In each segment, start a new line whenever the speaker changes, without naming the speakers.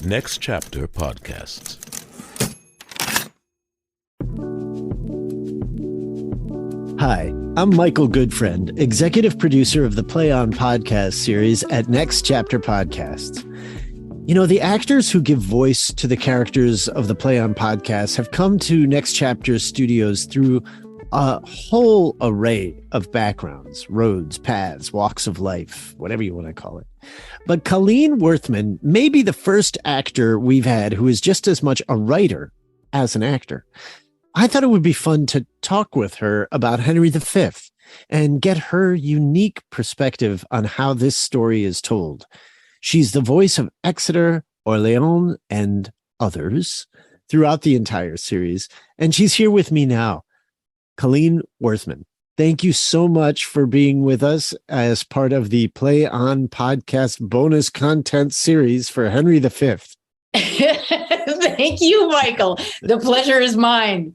Next Chapter Podcasts.
Hi, I'm Michael Goodfriend, executive producer of the Play On podcast series at Next Chapter Podcasts. You know, the actors who give voice to the characters of the Play On podcast have come to Next Chapter Studios through a whole array of backgrounds, roads, paths, walks of life, whatever you want to call it. But Colleen Werthmann may be the first actor we've had who is just as much a writer as an actor. I thought it would be fun to talk with her about Henry V and get her unique perspective on how this story is told. She's the voice of Exeter, Orleáns, and others throughout the entire series, and she's here with me now. Colleen Werthmann, thank you so much for being with us as part of the Play On podcast bonus content series for Henry V.
Thank you, Michael. The pleasure is mine.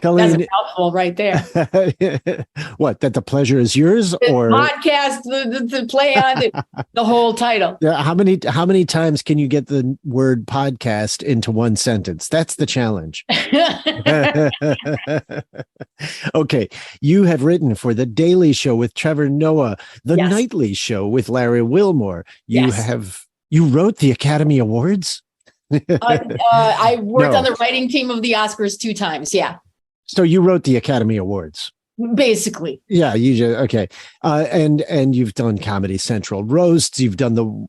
Colleen,
that's a mouthful right there.
What, that the pleasure is yours?
The
or
podcast, the Play On, the whole title.
How many times can you get the word podcast into one sentence? That's the challenge. Okay, you have written for The Daily Show with Trevor Noah, The
Yes.
Nightly Show with Larry Wilmore.
Yes.
You wrote the Academy Awards?
I worked
No.
on the writing team of the Oscars 2 times. Yeah,
So you wrote the Academy Awards.
basically.
Yeah, you just, okay. And you've done Comedy Central roasts. You've done the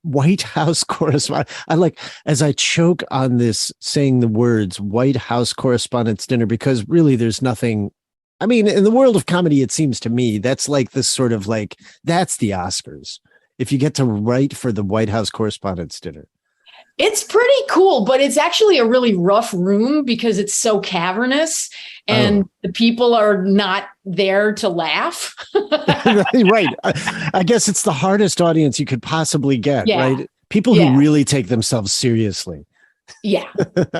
White House correspondent. I like, as I choke on this saying the words White House Correspondents Dinner, because really there's nothing. I mean, in the world of comedy, it seems to me that's like this sort of like, that's the Oscars. If you get to write for the White House Correspondents Dinner.
It's pretty cool, but it's actually a really rough room because it's so cavernous and the people are not there to laugh.
Right. I guess it's the hardest audience you could possibly get,
Yeah.
right? People who really take themselves seriously.
Yeah.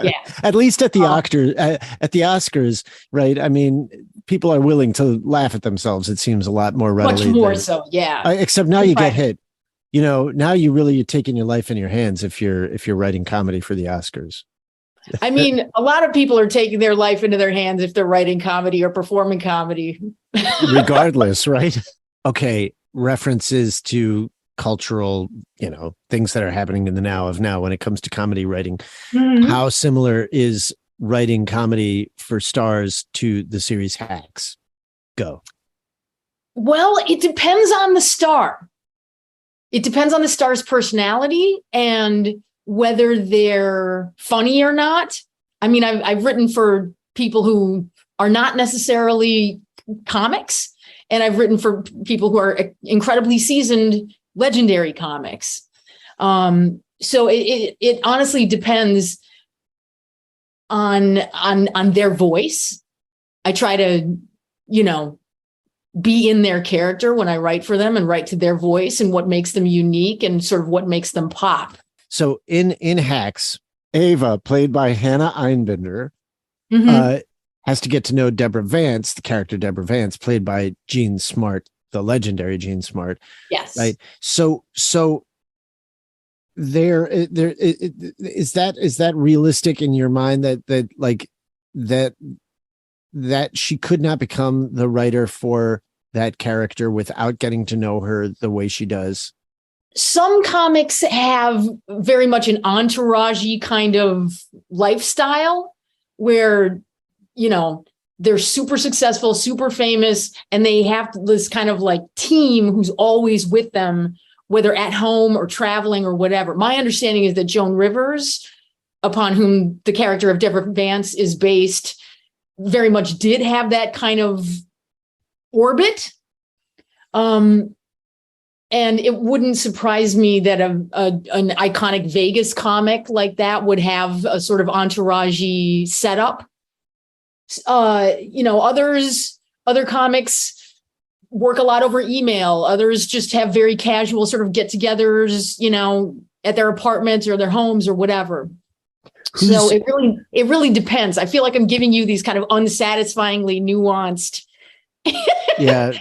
Yeah.
At least at the Oscars, right? I mean, people are willing to laugh at themselves. It seems a lot more readily.
Much more so. Yeah.
Except now you get hit. You know, now you're taking your life in your hands if you're writing comedy for the Oscars.
I mean, a lot of people are taking their life into their hands if they're writing comedy or performing comedy.
Regardless, right? Okay, references to cultural, things that are happening in the now of now when it comes to comedy writing.
Mhm.
How similar is writing comedy for stars to the series Hacks? Go.
Well, it depends on the star. It depends on the star's personality and whether they're funny or not. I mean, I've written for people who are not necessarily comics, and I've written for people who are incredibly seasoned, legendary comics. So it honestly depends on their voice. I try to, be in their character when I write for them and write to their voice and what makes them unique and sort of what makes them pop.
So in Hacks, Ava, played by Hannah Einbinder,
Mhm.
has to get to know Deborah Vance, the character Deborah Vance, played by Gene Smart, the legendary Gene Smart.
Yes.
Right. So there is that realistic in your mind that she could not become the writer for that character without getting to know her the way she does?
Some comics have very much an entourage-y kind of lifestyle where, they're super successful, super famous, and they have this kind of like team who's always with them, whether at home or traveling or whatever. My understanding is that Joan Rivers, upon whom the character of Deborah Vance is based, very much did have that kind of orbit. And it wouldn't surprise me that an iconic Vegas comic like that would have a sort of entourage-y setup. Other comics work a lot over email. Others just have very casual sort of get-togethers, at their apartments or their homes or whatever. So it really depends. I feel like I'm giving you these kind of unsatisfyingly nuanced.
Yeah,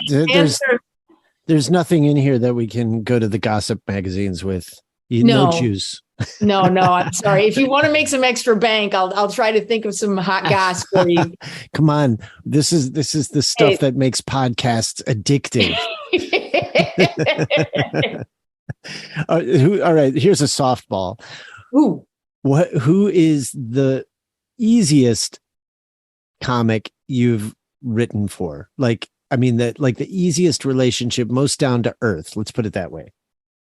there's nothing in here that we can go to the gossip magazines with. No juice.
No, I'm sorry. If you want to make some extra bank, I'll try to think of some hot goss for you.
Come on. This is the stuff that makes podcasts addictive. All right, here's a softball.
Ooh.
Who is the easiest comic you've written for? Like, I mean, the easiest relationship, most down to earth. Let's put it that way.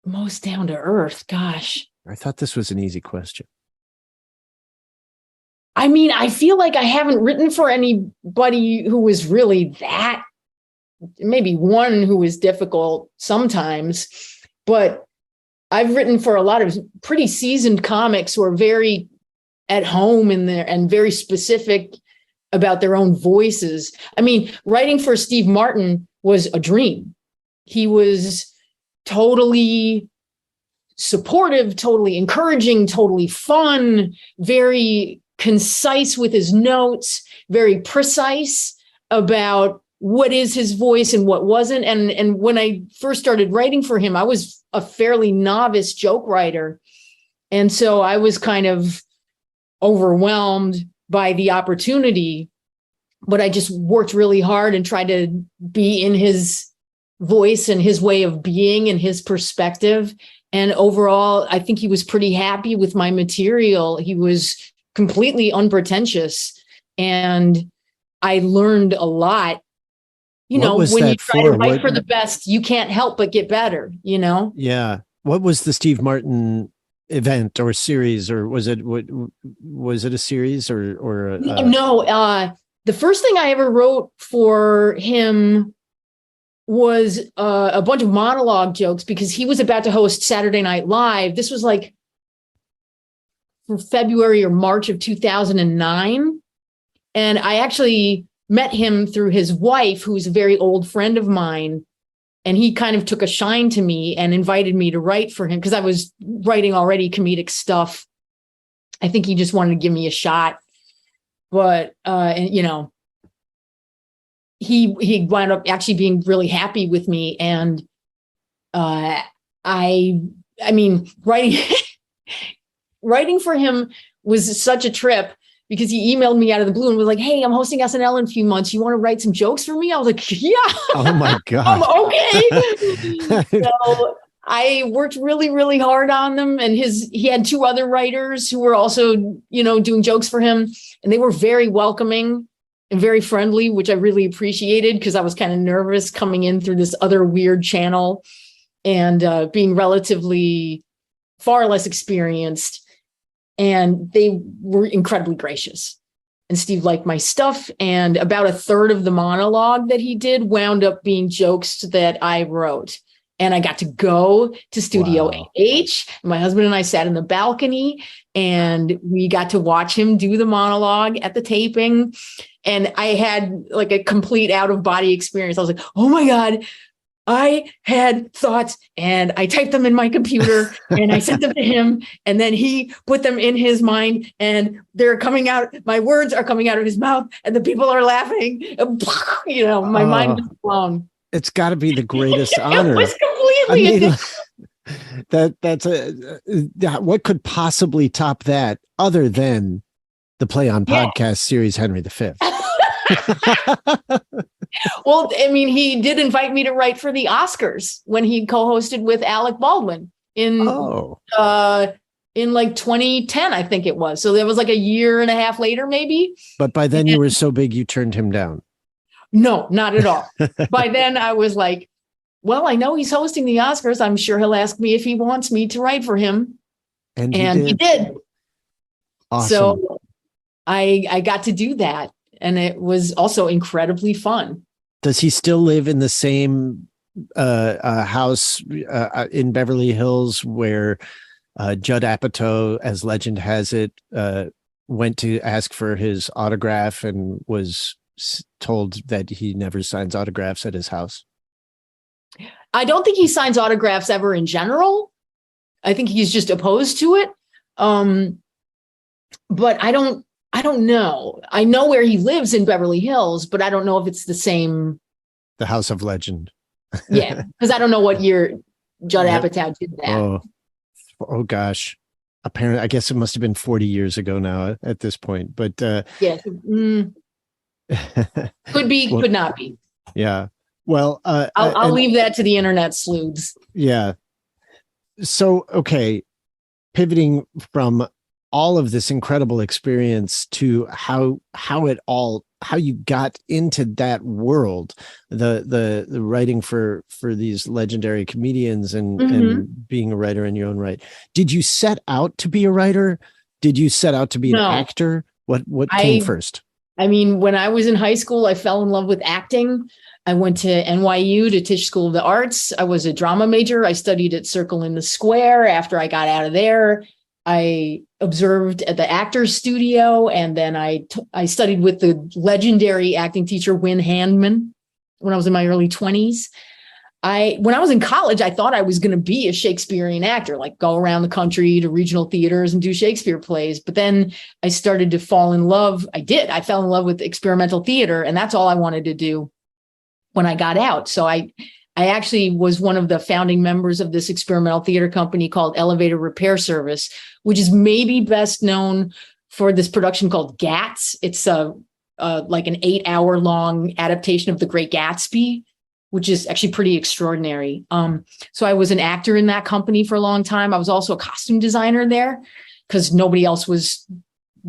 Most down to earth. Gosh.
I thought this was an easy question.
I mean, I feel like I haven't written for anybody who was really that, maybe one who was difficult sometimes, but I've written for a lot of pretty seasoned comics who are very at home in there and very specific about their own voices. I mean, writing for Steve Martin was a dream. He was totally supportive, totally encouraging, totally fun, very concise with his notes, very precise about what is his voice and what wasn't. And when I first started writing for him, I was a fairly novice joke writer. And so I was kind of overwhelmed by the opportunity, but I just worked really hard and tried to be in his voice and his way of being and his perspective. And overall, I think he was pretty happy with my material. He was completely unpretentious. And I learned a lot. You know, when you try to write for the best, you can't help but get better, you know?
Yeah. What was the Steve Martin event or series, or was it a series or
no, the first thing I ever wrote for him was a bunch of monologue jokes because he was about to host Saturday Night Live. This was like for February or March of 2009. And I actually met him through his wife, who's a very old friend of mine. And he kind of took a shine to me and invited me to write for him because I was writing already comedic stuff. I think he just wanted to give me a shot. But, and, you know, he wound up actually being really happy with me. And I mean, writing for him was such a trip because he emailed me out of the blue and was like, "Hey, I'm hosting SNL in a few months. You want to write some jokes for me?" I was like, "Yeah." Oh my God. I'm okay. So I worked really, really hard on them. And he had two other writers who were also, you know, doing jokes for him. And they were very welcoming and very friendly, which I really appreciated because I was kind of nervous coming in through this other weird channel and being relatively far less experienced. And they were incredibly gracious. And Steve liked my stuff. And about a third of the monologue that he did wound up being jokes that I wrote. And I got to go to Studio AH. My husband and I sat in the balcony and we got to watch him do the monologue at the taping. And I had like a complete out of body experience. I was like, oh my God, I had thoughts and I typed them in my computer and I sent them to him. And then he put them in his mind and they're coming out. My words are coming out of his mouth and the people are laughing. You know, my mind was blown.
It's got to be the greatest honor.
It was completely
what could possibly top that other than the Play On podcast series Henry V?
Well, I mean, he did invite me to write for the Oscars when he co-hosted with Alec Baldwin in like 2010, I think it was. So that was like a year and a half later, maybe.
But by then you were so big, you turned him down.
No, not at all. By then I was like, well, I know he's hosting the Oscars. I'm sure he'll ask me if he wants me to write for him. And he did. Awesome. So I got to do that. And it was also incredibly fun.
Does he still live in the same house in Beverly Hills where Judd Apatow, as legend has it, went to ask for his autograph and was told that he never signs autographs at his house?
I don't think he signs autographs ever in general. I think he's just opposed to it. But I don't know. I know where he lives in Beverly Hills, but I don't know if it's the same.
The House of Legend.
Yeah, because I don't know what year Judd Apatow did that.
Oh gosh. apparently, I guess it must have been 40 years ago now at this point, but
yeah, could be,
well,
could not be.
Yeah. Well,
I'll leave that to the internet sleuths. Yeah.
So, okay, pivoting from all of this incredible experience to how you got into that world, the writing for these legendary comedians and being a writer in your own right. Did you set out to be a writer? Did you set out to be an actor? What came first?
I mean, when I was in high school, I fell in love with acting. I went to NYU to Tisch School of the Arts. I was a drama major. I studied at Circle in the Square. After I got out of there, I observed at the Actors Studio, and then I studied with the legendary acting teacher Win Handman when I was in my early 20s. When I was in college, I thought I was going to be a Shakespearean actor, like go around the country to regional theaters and do Shakespeare plays. But then I started to fall in love. I fell in love with experimental theater, and that's all I wanted to do when I got out. So I actually was one of the founding members of this experimental theater company called Elevator Repair Service, which is maybe best known for this production called Gats. It's like an 8-hour long adaptation of The Great Gatsby, which is actually pretty extraordinary. So I was an actor in that company for a long time. I was also a costume designer there because nobody else was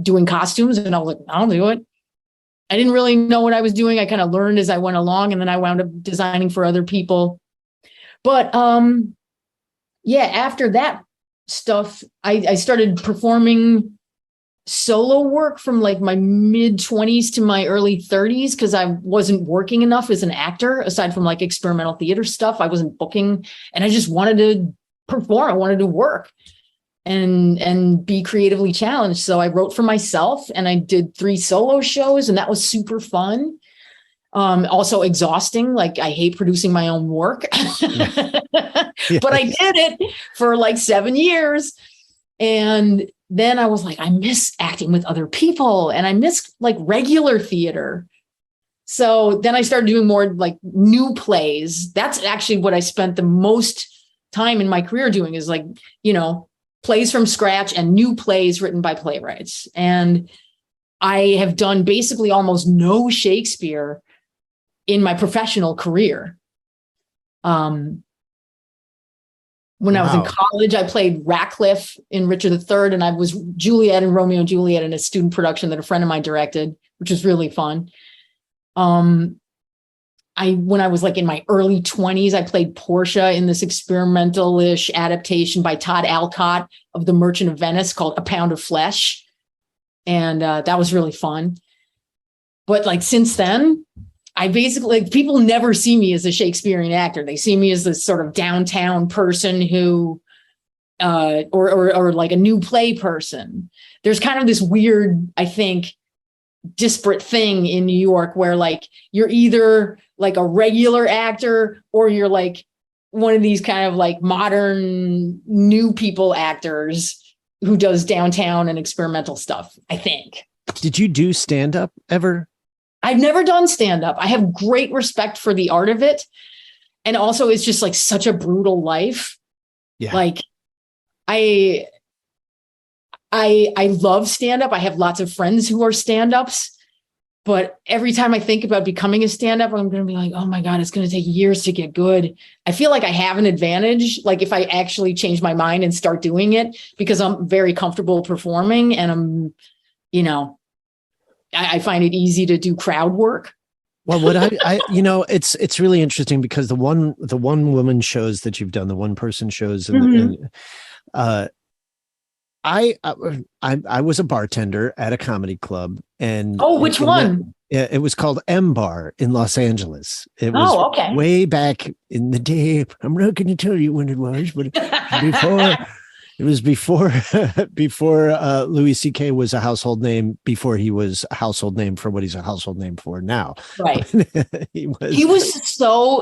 doing costumes. And I was like, I'll do it. I didn't really know what I was doing. I kind of learned as I went along, and then I wound up designing for other people. But after that stuff, I started performing solo work from like my mid-20s to my early 30s because I wasn't working enough as an actor, aside from like experimental theater stuff. I wasn't booking, and I just wanted to perform. I wanted to work and be creatively challenged. So I wrote for myself, and I did 3 solo shows, and that was super fun. Also exhausting. Like, I hate producing my own work, but I did it for like 7 years. And then I was like, I miss acting with other people, and I miss like regular theater. So then I started doing more like new plays. That's actually what I spent the most time in my career doing, is like, plays from scratch and new plays written by playwrights. And I have done basically almost no Shakespeare in my professional career. When I was in college, I played Ratcliffe in Richard III, and I was Juliet in Romeo and Juliet in a student production that a friend of mine directed, which was really fun. When I was like in my early 20s, I played Portia in this experimental-ish adaptation by Todd Alcott of The Merchant of Venice called A Pound of Flesh. And that was really fun. But like since then, I basically, like, people never see me as a Shakespearean actor. They see me as this sort of downtown person who, or like a new play person. There's kind of this weird, I think, disparate thing in New York where like you're either like a regular actor or you're like one of these kind of like modern new people actors who does downtown and experimental stuff, I think.
Did you do stand-up ever?
I've never done stand-up. I have great respect for the art of it. And also it's just like such a brutal life. Yeah. Like I love stand-up. I have lots of friends who are stand-ups, but every time I think about becoming a stand-up, I'm going to be like, oh my God, it's going to take years to get good. I feel like I have an advantage. Like if I actually change my mind and start doing it, because I'm very comfortable performing, and I'm, I find it easy to do crowd work.
Well, what it's really interesting because the one woman shows that you've done, the one person shows, I was a bartender at a comedy club, and
which one?
It was called M Bar in Los Angeles. It was way back in the day. I'm not going to tell you when it was, but before Louis C.K. was a household name, before he was a household name for what he's a household name for now. Right.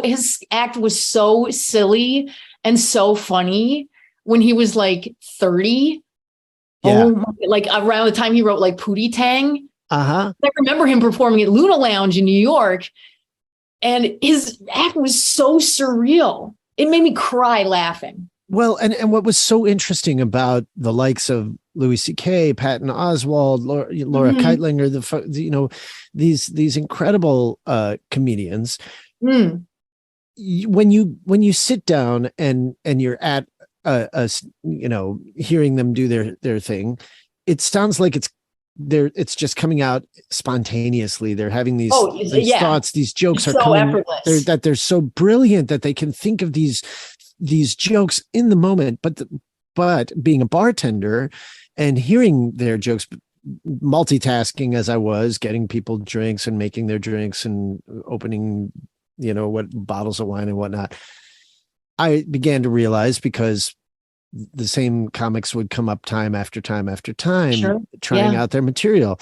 His act was so silly and so funny when he was like 30. Yeah. Like around the time he wrote like Pootie Tang. I remember him performing at Luna Lounge in New York, and his act was so surreal. It made me cry laughing.
Well, and what was so interesting about the likes of Louis C.K., Patton Oswalt, Laura Keitlinger, these incredible comedians.
Mm.
When you sit down and you're at hearing them do their thing, it sounds like it's just coming out spontaneously. They're having these thoughts, these jokes are coming. They're so brilliant that they can think of these jokes in the moment. But being a bartender and hearing their jokes, multitasking as I was, getting people drinks and making their drinks and opening, what bottles of wine and whatnot, I began to realize, because the same comics would come up time after time after time, trying out their material.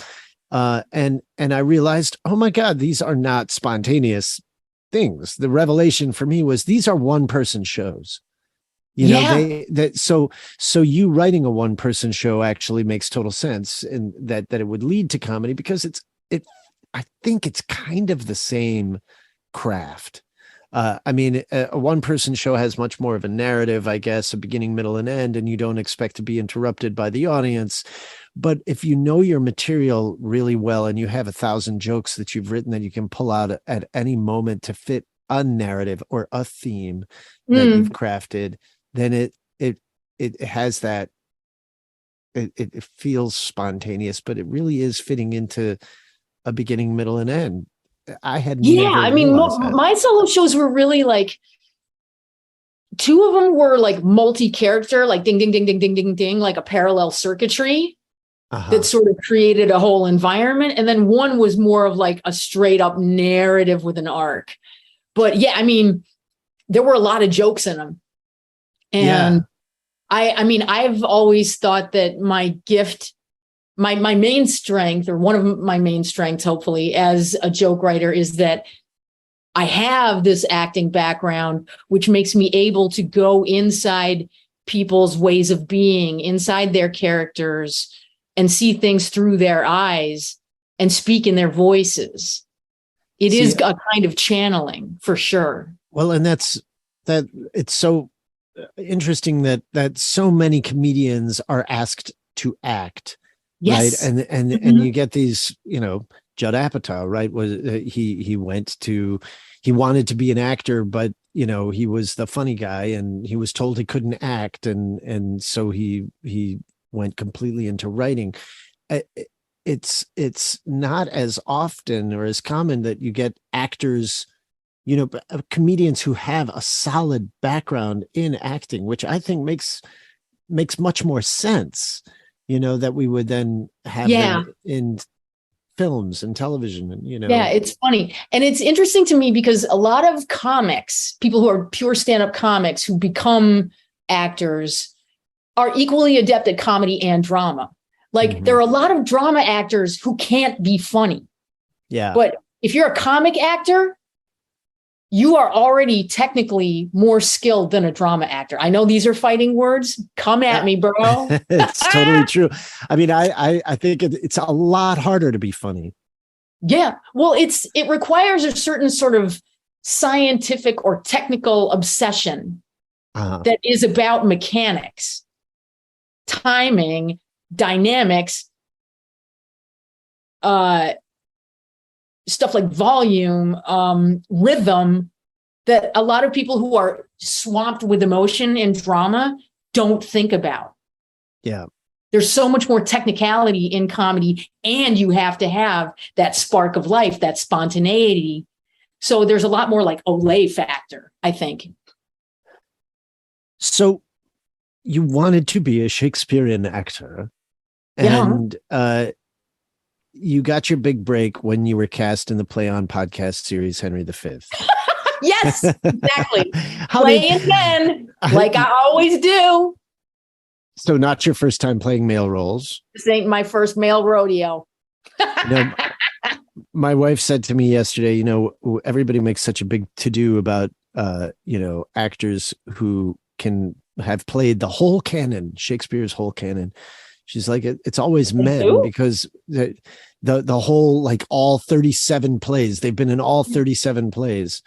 And I realized, oh my God, these are not spontaneous things. The revelation for me was these are one-person shows. So you writing a one-person show actually makes total sense, and that it would lead to comedy, because I think it's kind of the same craft. A one-person show has much more of a narrative, I guess, a beginning, middle, and end, and you don't expect to be interrupted by the audience. But if you know your material really well and you have 1,000 jokes that you've written that you can pull out at any moment to fit a narrative or a theme that you've crafted, then it has that, it feels spontaneous, but it really is fitting into a beginning, middle, and end. I had
my solo shows were really like, two of them were like multi-character, like ding, ding, ding, ding, ding, ding, ding, like a parallel circuitry that sort of created a whole environment. And then one was more of like a straight up narrative with an arc. But there were a lot of jokes in them. And I've always thought that my gift, my main strength, or one of my main strengths, hopefully, as a joke writer, is that I have this acting background, which makes me able to go inside people's ways of being, inside their characters, and see things through their eyes and speak in their voices. It is a kind of channeling, for sure.
Well, and it's so interesting that so many comedians are asked to act.
Yes.
Right. And you get these, Judd Apatow, right? He wanted to be an actor, but he was the funny guy, and he was told he couldn't act. And so he went completely into writing. It's not as often or as common that you get actors, comedians who have a solid background in acting, which I think makes much more sense. That we would then have them in films and television, and
Yeah, it's funny. And it's interesting to me because a lot of comics, people who are pure stand-up comics who become actors, are equally adept at comedy and drama. Like there are a lot of drama actors who can't be funny. Yeah. But if you're a comic actor, you are already technically more skilled than a drama actor. I know these are fighting words. Come at me, bro.
It's totally true. I think it's a lot harder to be funny.
Yeah. Well, it requires a certain sort of scientific or technical obsession that is about mechanics, timing, dynamics, stuff like volume, rhythm, that a lot of people who are swamped with emotion in drama don't think about.
Yeah.
There's so much more technicality in comedy, and you have to have that spark of life, that spontaneity. So there's a lot more like Olay factor, I think.
So you wanted to be a Shakespearean actor, and you got your big break when you were cast in the Play On podcast series, Henry V.
Yes, exactly. Playing men, like I always do.
So not your first time playing male roles.
This ain't my first male rodeo.
My wife said to me yesterday, everybody makes such a big to-do about, actors who can have played the whole canon, Shakespeare's whole canon. She's like, it's always men, because the whole, like all 37 plays, they've been in all 37 plays,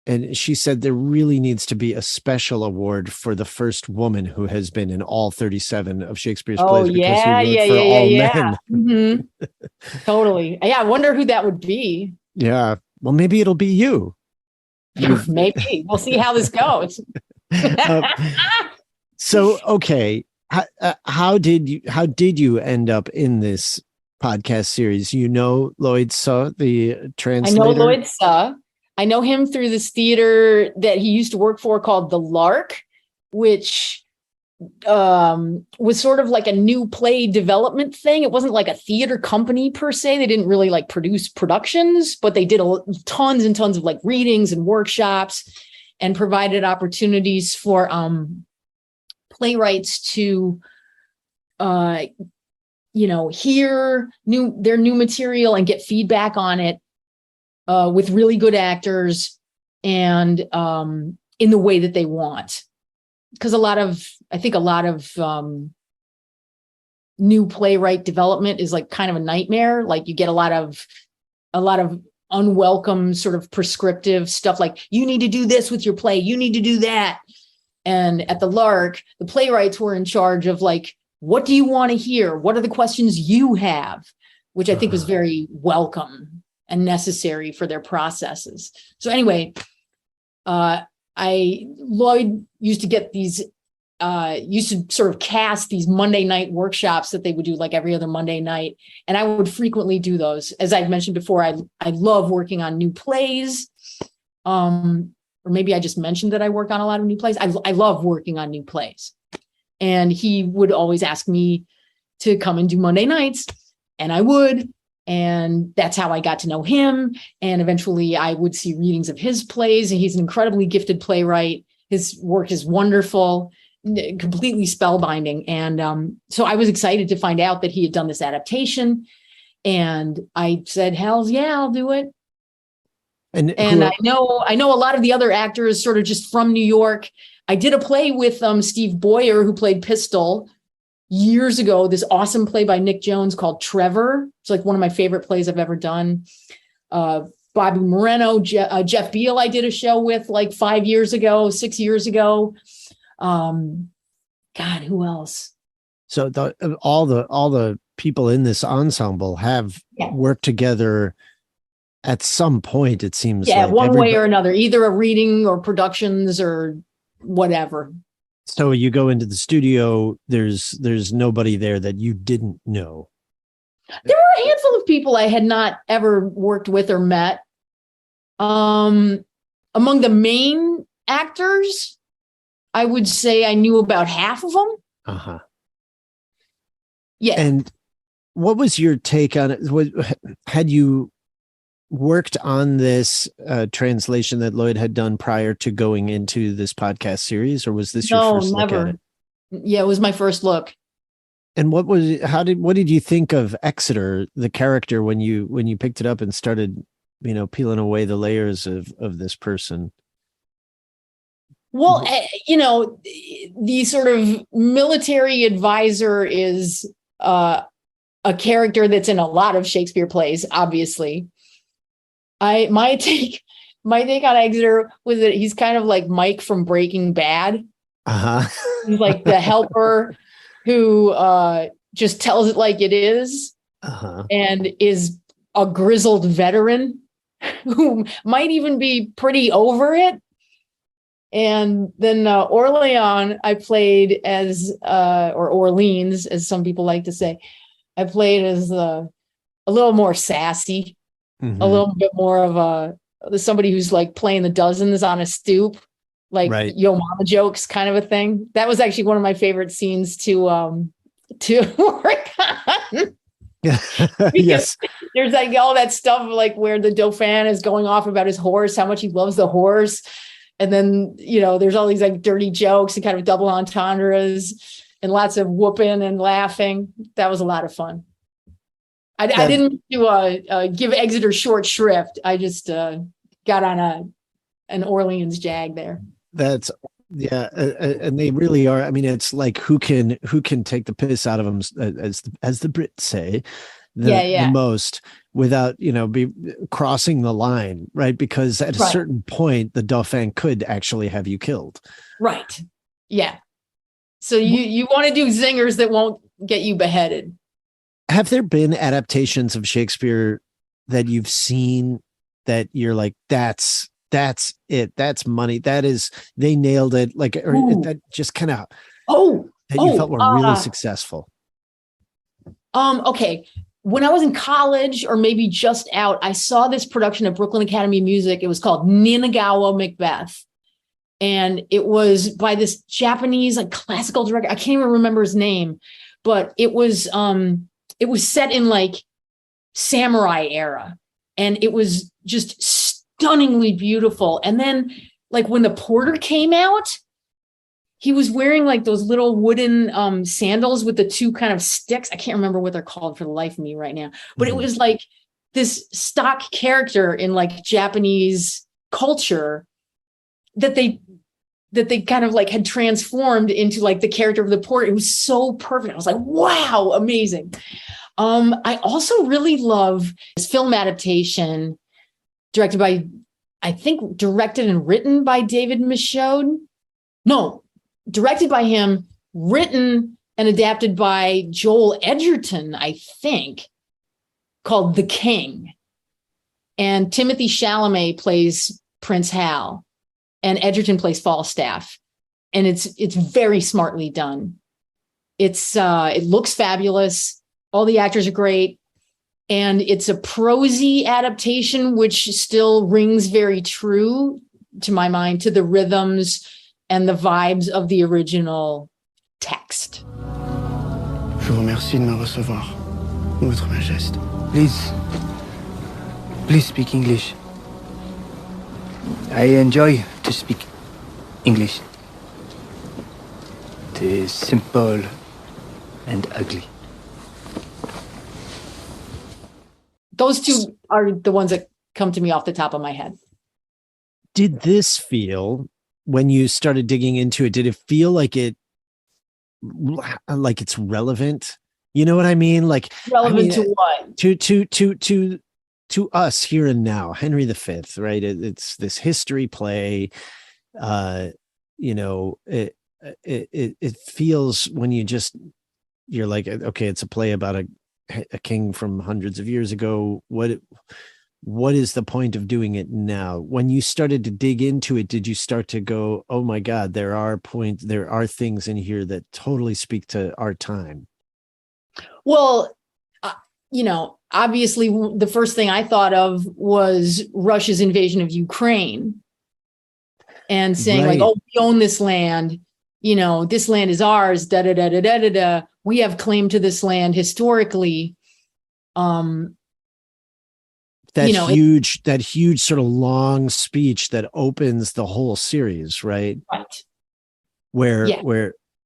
And she said there really needs to be a special award for the first woman who has been in all 37 of Shakespeare's plays because he wrote for all men.
Mm-hmm. Totally. Yeah, I wonder who that would be.
Yeah. Well, maybe it'll be you.
Maybe. We'll see how this goes.
So, okay. How did you end up in this podcast series? You know Lloyd Suh, the translator?
I know Lloyd Suh. I know him through this theater that he used to work for called The Lark, which was sort of like a new play development thing. It wasn't like a theater company per se. They didn't really like produce productions, but they did tons and tons of like readings and workshops and provided opportunities for playwrights to hear their new material and get feedback on it with really good actors and in the way that they want. Because I think a lot of new playwright development is like kind of a nightmare. Like you get a lot of unwelcome sort of prescriptive stuff like, you need to do this with your play, you need to do that. And at the Lark, the playwrights were in charge of like, what do you want to hear? What are the questions you have? Which I think was very welcome and necessary for their processes. So anyway, Lloyd used to get these, used to sort of cast these Monday night workshops that they would do like every other Monday night. And I would frequently do those. As I've mentioned before, I love working on new plays. Or maybe I just mentioned that I work on a lot of new plays. I love working on new plays. And he would always ask me to come and do Monday nights, and I would. And that's how I got to know him. And eventually I would see readings of his plays. And he's an incredibly gifted playwright. His work is wonderful, completely spellbinding. And so I was excited to find out that he had done this adaptation. And I said, hell yeah, I'll do it. And I know a lot of the other actors sort of just from New York. I did a play with Steve Boyer, who played Pistol years ago, this awesome play by Nick Jones called Trevor. It's like one of my favorite plays I've ever done. Bobby Moreno, Jeff BIEHL, I did a show with like 6 years ago. God, who else?
So all the people in this ensemble have worked together at some point, it seems.
Yeah,
like
one way or another, either a reading or productions or whatever.
So you go into the studio, there's nobody there that you didn't know.
There were a handful of people I had not ever worked with or met. Among the main actors, I would say I knew about half of them.
Uh-huh.
Yeah.
And what was your take on it? Had you worked on this translation that Lloyd had done prior to going into this podcast series, or was this your first look at it?
Yeah, it was my first look.
And what did you think of Exeter, the character, when you picked it up and started, peeling away the layers of this person?
Well, the sort of military advisor is a character that's in a lot of Shakespeare plays, obviously. My take on Exeter was that he's kind of like Mike from Breaking Bad.
Uh-huh.
He's like the helper who just tells it like it is, and is a grizzled veteran who might even be pretty over it. And then Orleans, I played as, or Orleans, as some people like to say, I played as a little more sassy.
Mm-hmm.
A little bit more of somebody who's like playing the dozens on a stoop, like yo mama jokes kind of a thing. That was actually one of my favorite scenes to work on.
Yes.
There's like all that stuff like where the Dauphin is going off about his horse, how much he loves the horse. And then, there's all these like dirty jokes and kind of double entendres and lots of whooping and laughing. That was a lot of fun. I didn't give Exeter short shrift. I just got on an Orleans jag there.
That's and they really are. I mean, it's like who can take the piss out of them, as the Brits say, the most. without, be crossing the line, right? Because at a certain point, the Dauphin could actually have you killed.
Right. Yeah. So you want to do zingers that won't get you beheaded.
Have there been adaptations of Shakespeare that you've seen that you're like, that's it, that's money, they nailed it, like, or that just kind of that you felt were really successful?
Okay. When I was in college, or maybe just out, I saw this production of Brooklyn Academy of Music. It was called Ninagawa Macbeth. And it was by this Japanese like classical director. I can't even remember his name, but it was set in like samurai era. And it was just stunningly beautiful. And then like when the porter came out, he was wearing like those little wooden sandals with the two kind of sticks. I can't remember what they're called for the life of me right now, but it was like this stock character in like Japanese culture that they kind of like had transformed into like the character of the porter. It was so perfect. I was like, wow, amazing. I also really love this film adaptation directed and written by David Massoud. No, directed by him, written and adapted by Joel Edgerton, I think, called The King. And Timothée Chalamet plays Prince Hal, and Edgerton plays Falstaff. And it's very smartly done. It looks fabulous. All the actors are great. And it's a prosy adaptation, which still rings very true, to my mind, to the rhythms and the vibes of the original text.
Je vous remercie de me recevoir, Votre Majesté. Please speak English. I enjoy to speak English. It is simple and ugly.
Those two are the ones that come to me off the top of my head.
Did this feel, when you started digging into it, did it feel like it's relevant? You know what I mean? Like
relevant to what?
To us here and now, Henry V, right? It's this history play. It feels, when you're like, okay, it's a play about a king from hundreds of years ago. What is the point of doing it now? When you started to dig into it, did you start to go, oh my God, there are things in here that totally speak to our time?
Well, obviously the first thing I thought of was Russia's invasion of Ukraine and saying like, oh, we own this land. This land is ours, da, da, da, da, da, da, da. We have claim to this land historically. That huge sort of long speech that opens the whole series, right?
Right.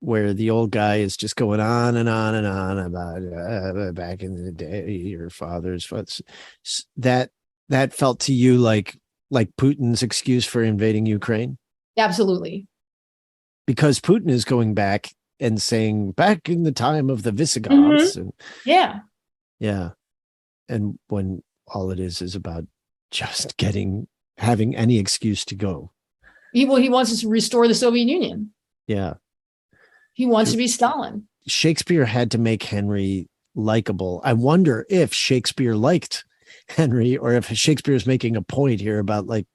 Where the old guy is just going on and on and on about back in the day, your father's foot. That felt to you like Putin's excuse for invading Ukraine?
Absolutely.
Because Putin is going back and saying back in the time of the Visigoths. And, yeah. And when all it is about just having any excuse to go.
He wants us to restore the Soviet Union.
Yeah.
He wants to be Stalin.
Shakespeare had to make Henry likable. I wonder if Shakespeare liked Henry, or if Shakespeare is making a point here about like,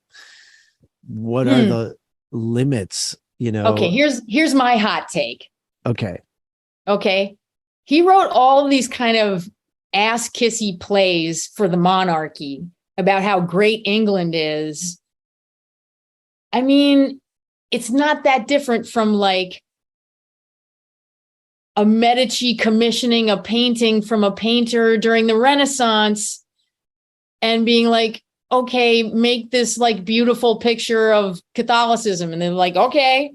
what are the limits,
Okay, here's my hot take.
Okay.
He wrote all of these kind of ass kissy plays for the monarchy about how great England is. I mean, it's not that different from like a Medici commissioning a painting from a painter during the Renaissance and being like, okay, make this like beautiful picture of Catholicism. And they're like, okay,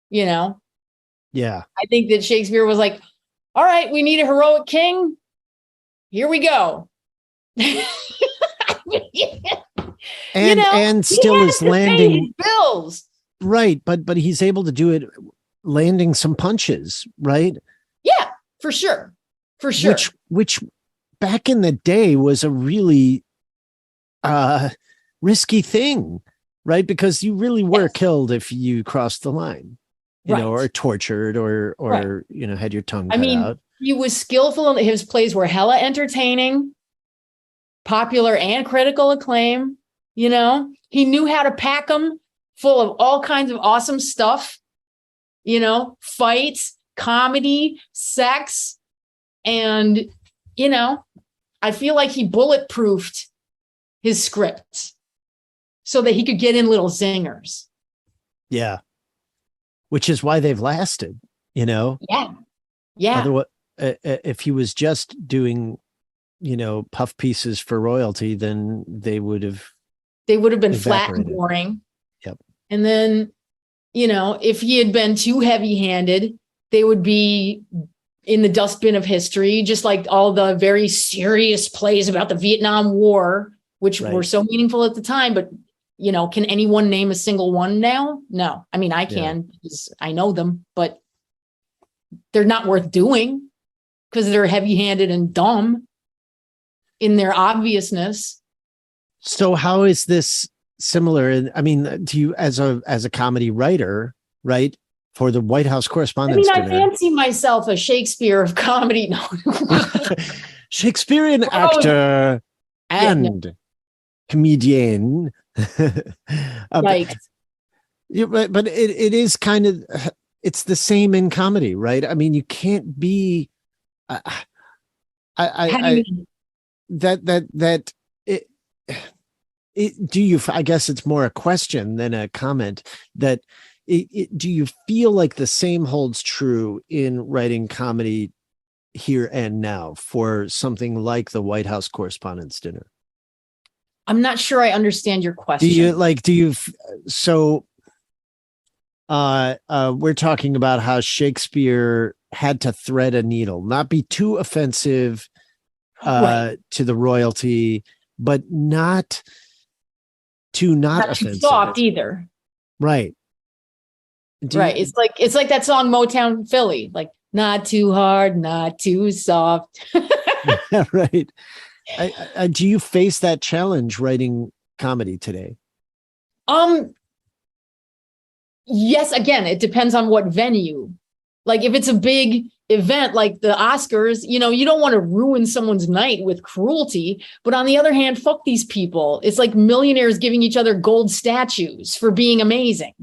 Yeah.
I think that Shakespeare was like, all right, we need a heroic king. Here we go.
And still is landing
bills.
Right. But he's able to do it landing some punches, right?
Yeah, for sure.
Which back in the day was a really risky thing, right? Because you really were killed if you crossed the line, you know, or tortured or you know, had your tongue cut out.
He was skillful. His plays were hella entertaining, popular and critical acclaim. You know, he knew how to pack them full of all kinds of awesome stuff, you know, fights, comedy, sex. And, you know, I feel like he bulletproofed his scripts so that he could get in little zingers.
Yeah. Which is why they've lasted, you know?
Yeah. Yeah.
Otherwise, if he was just doing, you know, puff pieces for royalty, then they would have
been flat and boring.
Yep.
And then, you know, if he had been too heavy-handed, they would be in the dustbin of history, just like all the very serious plays about the Vietnam War, which were so meaningful at the time. But, you know, can anyone name a single one now? No. I mean, I can because I know them, but they're not worth doing because they're heavy-handed and dumb in their obviousness.
So how is this similar? I mean, to you as a comedy writer, right? For the White House Correspondents'
I fancy myself a Shakespeare of comedy. No.
Shakespearean actor and comedian.
Right.
But it is kind of, it's the same in comedy, right? I mean, you can't be, do you, I guess it's more a question than a comment, that do you feel like the same holds true in writing comedy here and now for something like the White House Correspondents' Dinner?
I'm not sure I understand your question.
We're talking about how Shakespeare had to thread a needle, not be too offensive to the royalty, but not too offensive.
Soft either.
Right.
It's like that song Motown Philly, like not too hard, not too soft.
Right. Do you face that challenge writing comedy today?
Yes. Again, it depends on what venue. Like if it's a big event like the Oscars, you know, you don't want to ruin someone's night with cruelty. But on the other hand, fuck these people. It's like millionaires giving each other gold statues for being amazing.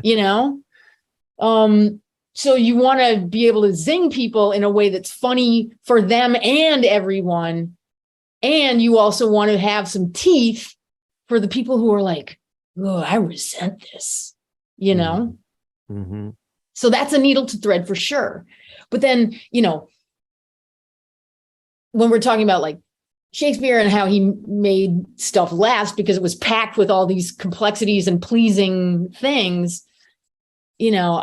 You know? So you want to be able to zing people in a way that's funny for them and everyone. And you also want to have some teeth for the people who are like, oh, I resent this, you know?
Mm-hmm.
So that's a needle to thread for sure. But then, you know, when we're talking about like Shakespeare and how he made stuff last because it was packed with all these complexities and pleasing things, you know,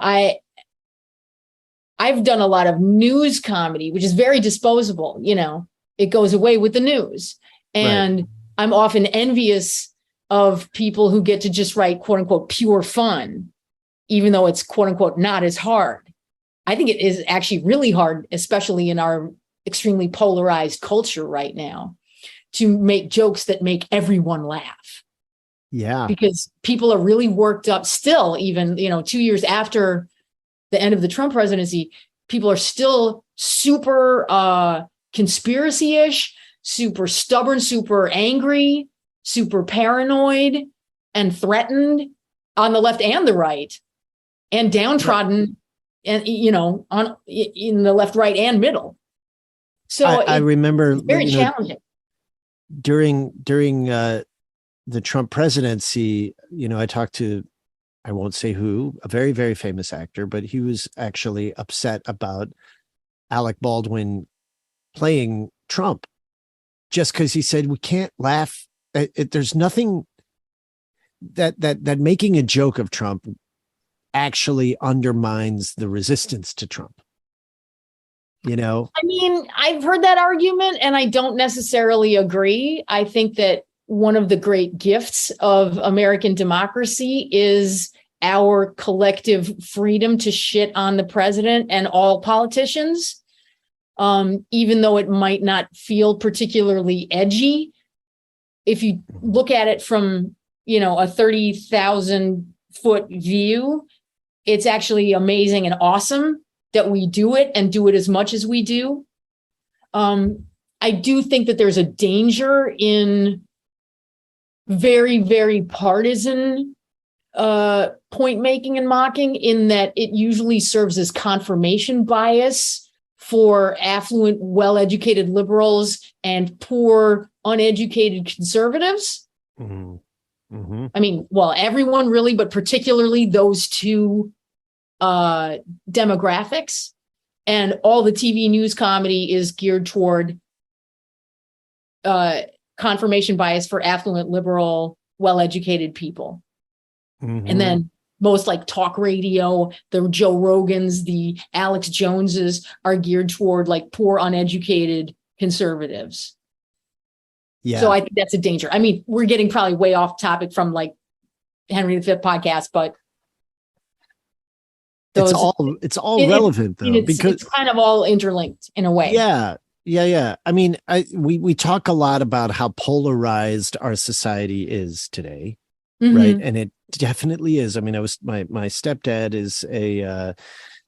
I've done a lot of news comedy, which is very disposable. You know, it goes away with the news. And I'm often envious of people who get to just write, quote unquote, pure fun, even though it's, quote unquote, not as hard. I think it is actually really hard, especially in our extremely polarized culture right now, to make jokes that make everyone laugh.
Yeah.
Because people are really worked up still, even, you know, 2 years after the end of the Trump presidency, people are still super conspiracy-ish, super stubborn, super angry, super paranoid and threatened on the left and the right, and downtrodden, and, you know, in the left, right, and middle. So
I remember
very challenging.
During the Trump presidency, you know, I talked to, I won't say who, a very, very famous actor, but he was actually upset about Alec Baldwin playing Trump just because he said, we can't laugh. There's nothing that making a joke of Trump actually undermines the resistance to Trump. You know,
I mean, I've heard that argument and I don't necessarily agree. I think that one of the great gifts of American democracy is our collective freedom to shit on the president and all politicians. even though it might not feel particularly edgy. If you look at it from, a 30,000 foot view, it's actually amazing and awesome that we do it and do it as much as we do. I do think that there's a danger in very, very partisan point making and mocking, in that it usually serves as confirmation bias for affluent, well-educated liberals and poor, uneducated conservatives.
Mm-hmm. Mm-hmm.
I mean, well, everyone really, but particularly those two demographics. And all the TV news comedy is geared toward confirmation bias for affluent, liberal, well-educated people.
Mm-hmm.
And then most like talk radio, the Joe Rogans, the Alex Joneses are geared toward like poor, uneducated conservatives.
Yeah.
So I think that's a danger. I mean, we're getting probably way off topic from like Henry V podcast, but
it's all relevant though, because
it's kind of all interlinked in a way.
Yeah. I mean, we talk a lot about how polarized our society is today, right? And it definitely is. I mean, my stepdad is a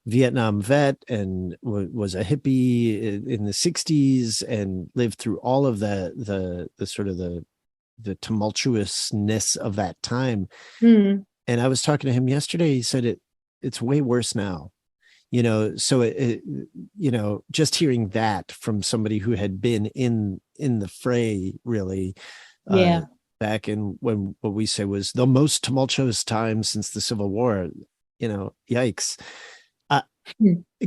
Vietnam vet and was a hippie in the 60s and lived through all of the sort of the tumultuousness of that time. And I was talking to him yesterday. He said it's way worse now. So just hearing that from somebody who had been in the fray, really, back in when what we say was the most tumultuous time since the Civil War, yikes.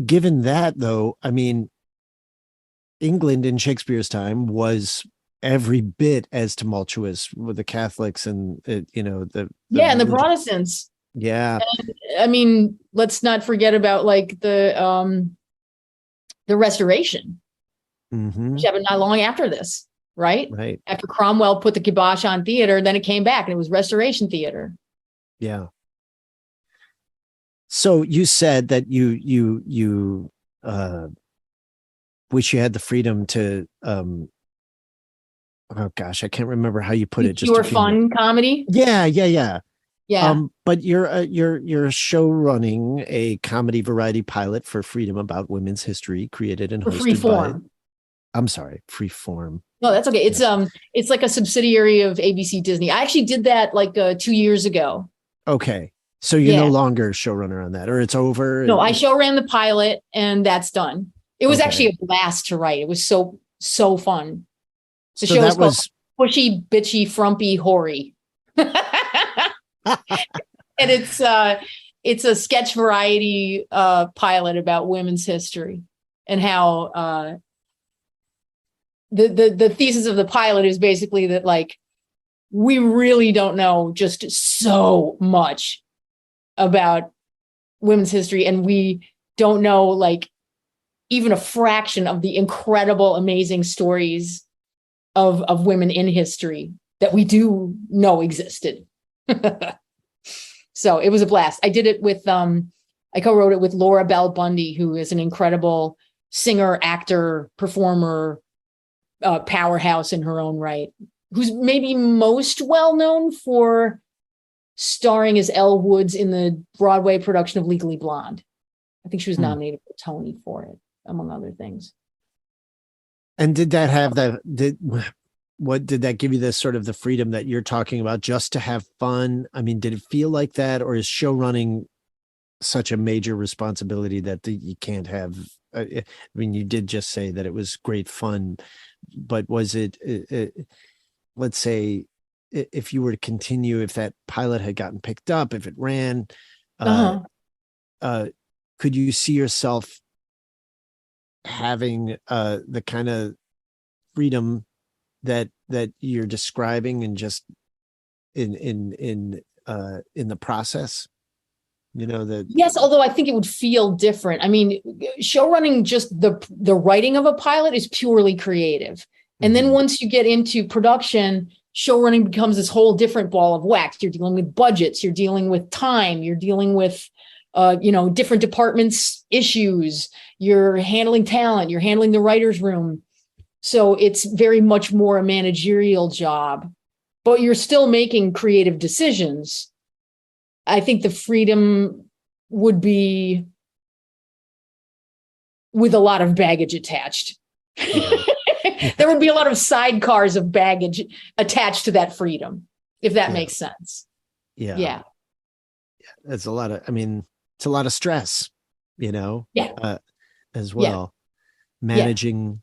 Given that, though, I mean, England in Shakespeare's time was every bit as tumultuous with the Catholics and and the
Protestants.
Yeah.
And, I mean, let's not forget about like the Restoration, which happened not long after this, right?
Right.
After Cromwell put the kibosh on theater, then it came back and it was Restoration theater.
Yeah. So you said that you wish you had the freedom to oh gosh, I can't remember how you put it.
Just pure fun comedy.
Yeah.
Yeah.
But you're show running a comedy variety pilot for Freedom about women's history, created and hosted
Freeform.
I'm sorry, Freeform.
No, that's okay. It's like a subsidiary of ABC Disney. I actually did that like 2 years ago. Okay.
So you're no longer showrunner on that, or it's over?
No, I show ran the pilot and that's done. It was actually a blast to write. It was so fun. The show was called Pushy, Bitchy, Frumpy, Hoary. And it's a sketch variety pilot about women's history and how the thesis of the pilot is basically that like we really don't know just so much about women's history, and we don't know like even a fraction of the incredible, amazing stories of women in history that we do know existed. So it was a blast. I did it with I co-wrote it with Laura Bell Bundy, who is an incredible singer, actor, performer, powerhouse in her own right, who's maybe most well known for starring as Elle Woods in the Broadway production of Legally Blonde. I think she was nominated for Tony for it, among other things.
And did that have what did that give you, this sort of the freedom that you're talking about, just to have fun? I mean, did it feel like that, or is show running such a major responsibility that you can't have? I mean, you did just say that it was great fun, but was it let's say, if you were to continue, if that pilot had gotten picked up, if it ran, could you see yourself having the kind of freedom that you're describing, and just in the process? Yes,
although I think it would feel different. I mean, show running, just the writing of a pilot is purely creative. And then once you get into production, show running becomes this whole different ball of wax. You're dealing with budgets, you're dealing with time, you're dealing with different departments' issues. You're handling talent. You're handling the writer's room. So it's very much more a managerial job, but you're still making creative decisions. I think the freedom would be with a lot of baggage attached. There would be a lot of sidecars of baggage attached to that freedom, if that makes sense. Yeah.
It's a lot of, it's a lot of stress, as well. Managing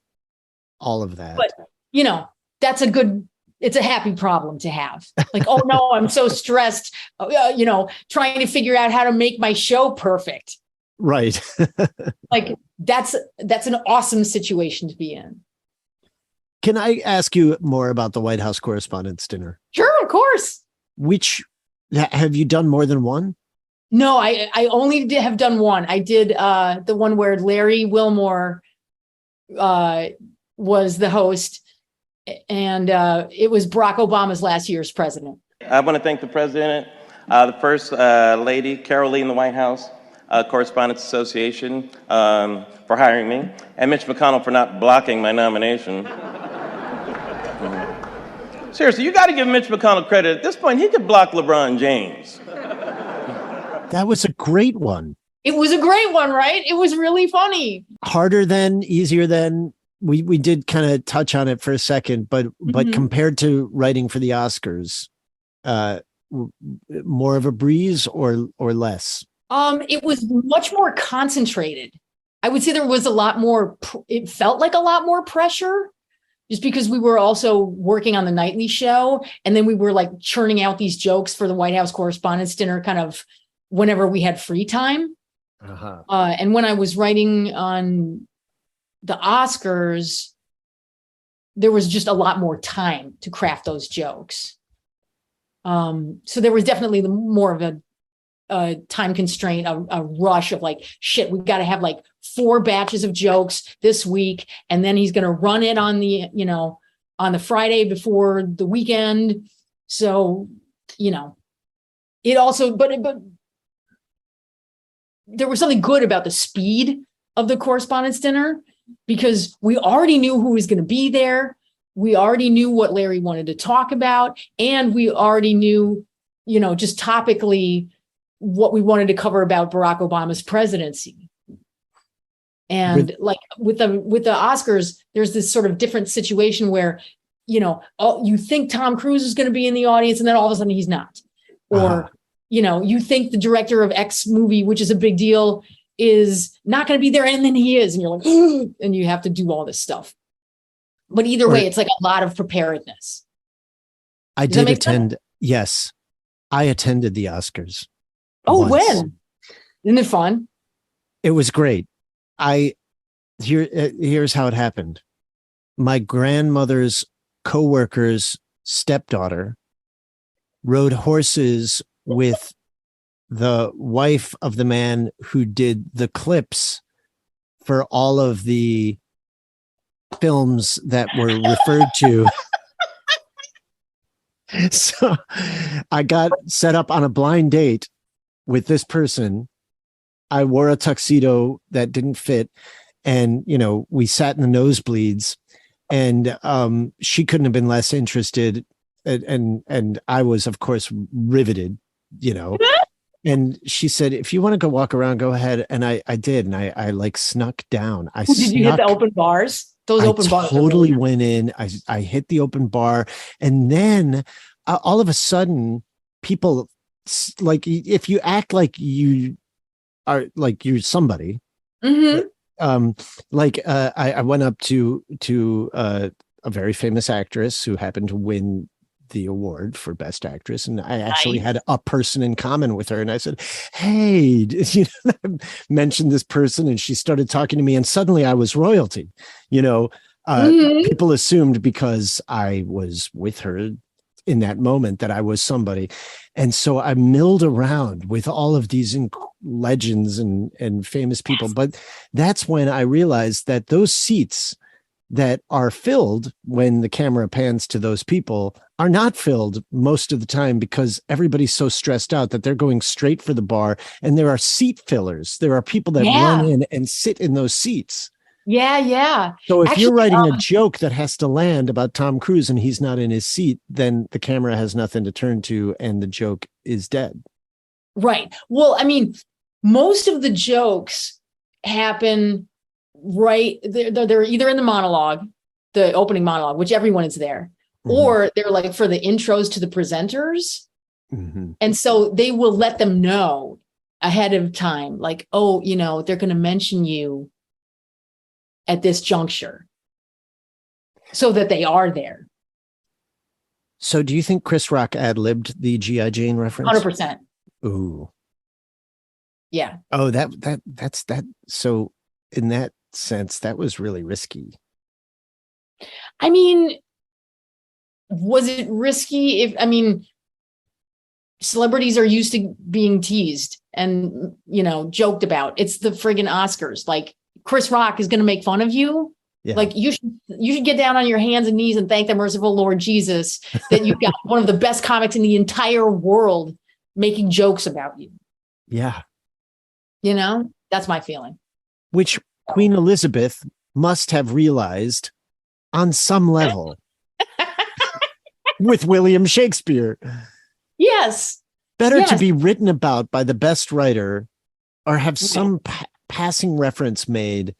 all of that.
But, that's it's a happy problem to have. Like, oh no, I'm so stressed, trying to figure out how to make my show perfect.
Right.
Like that's an awesome situation to be in.
Can I ask you more about the White House Correspondents' Dinner?
Sure, of course.
Have you done more than one?
No, I only have done one. I did the one where Larry Wilmore was the host, and it was Barack Obama's last year as president.
I want to thank the president, the first lady, Carol Lee in the White House, Correspondents Association for hiring me, and Mitch McConnell for not blocking my nomination. Seriously, you got to give Mitch McConnell credit. At this point, he could block LeBron James.
That was a great one.
It was a great one, right? It was really funny.
Harder than, easier than. We did kind of touch on it for a second, but compared to writing for the Oscars, more of a breeze or less?
It was much more concentrated. I would say there was a lot more. It felt like a lot more pressure, just because we were also working on the nightly show, and then we were like churning out these jokes for the White House Correspondents' Dinner, kind of whenever we had free time. And when I was writing on the Oscars, there was just a lot more time to craft those jokes. So there was definitely more of a time constraint, a rush of like, shit, we've got to have like 4 batches of jokes this week. And then he's going to run it on the Friday before the weekend. So, it also, but there was something good about the speed of the Correspondents' Dinner, because we already knew who was going to be there. We already knew what Larry wanted to talk about. And we already knew, just topically what we wanted to cover about Barack Obama's presidency. And like with the Oscars, there's this sort of different situation where, you think Tom Cruise is going to be in the audience, and then all of a sudden he's not. Or, you think the director of X movie, which is a big deal, is not going to be there, and then he is, and you're like, and you have to do all this stuff. But either way, it's like a lot of preparedness.
I did attend. Yes, I attended the Oscars.
Oh, once. When? Isn't it fun?
It was great. Here's how it happened. My grandmother's coworker's stepdaughter rode horses with the wife of the man who did the clips for all of the films that were referred to. So I got set up on a blind date with this person. I wore a tuxedo that didn't fit, and we sat in the nosebleeds, and she couldn't have been less interested, and I was, of course, riveted, And she said, if you want to go walk around, go ahead. And I did. And I like snuck down.
Did you hit the open bars? Those open bars.
I totally went in. I hit the open bar. And then all of a sudden, people, like, if you act like you are, like you're somebody, I went up to a very famous actress who happened to win the award for Best Actress, and I actually had a person in common with her, and I said, hey, I mentioned this person, and she started talking to me, and suddenly I was royalty. People assumed because I was with her in that moment that I was somebody, and so I milled around with all of these legends and famous people. But that's when I realized that those seats that are filled when the camera pans to those people are not filled most of the time because everybody's so stressed out that they're going straight for the bar, and there are seat fillers. There are people that run in and sit in those seats.
Yeah.
So if you're writing a joke that has to land about Tom Cruise and he's not in his seat, then the camera has nothing to turn to and the joke is dead.
Right. Well, I mean, most of the jokes happen right. They're either in the monologue, the opening monologue, which everyone is there, or they're like for the intros to the presenters. And so they will let them know ahead of time, like, oh, you know, they're going to mention you at this juncture so that they are there.
So do you think Chris Rock ad-libbed the G.I. Jane reference?
100%.
Ooh.
Yeah.
Oh, that's that. So in that sense, that was really risky.
I mean, was it risky? Celebrities are used to being teased and, you know, joked about. It's the friggin' Oscars. Like, Chris Rock is going to make fun of you. Yeah. Like, you should get down on your hands and knees and thank the merciful Lord Jesus that you've got one of the best comics in the entire world making jokes about you.
Yeah.
You know, that's my feeling.
Which Queen Elizabeth must have realized on some level with William Shakespeare.
Yes.
Better to be written about by the best writer or have some passing reference made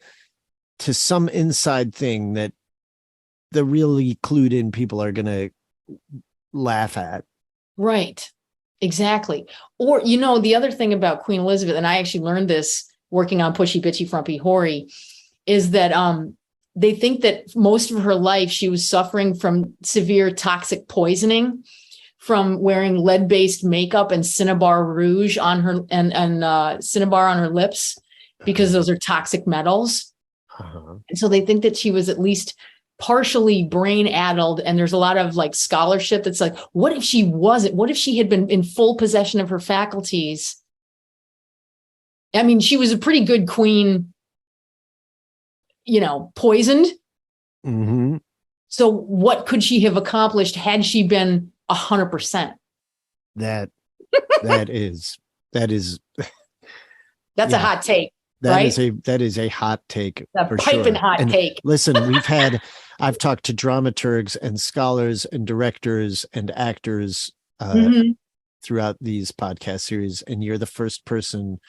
to some inside thing that the really clued in people are going to laugh at. Right.
Exactly. Or, you know, the other thing about Queen Elizabeth, and I actually learned this working on Pushy Bitchy Frumpy Hoary, is that they think that most of her life she was suffering from severe toxic poisoning from wearing lead-based makeup and Cinnabar rouge on her and Cinnabar on her lips, because those are toxic metals. And so they think that she was at least partially brain addled. And there's a lot of like scholarship that's like, what if she wasn't? What if she had been in full possession of her faculties? I mean, she was a pretty good queen, you know, poisoned. So what could she have accomplished had she been 100%?
That is
that's a hot take.
That is a hot take.
A piping hot take.
Listen, I've talked to dramaturgs and scholars and directors and actors throughout these podcast series, and you're the first person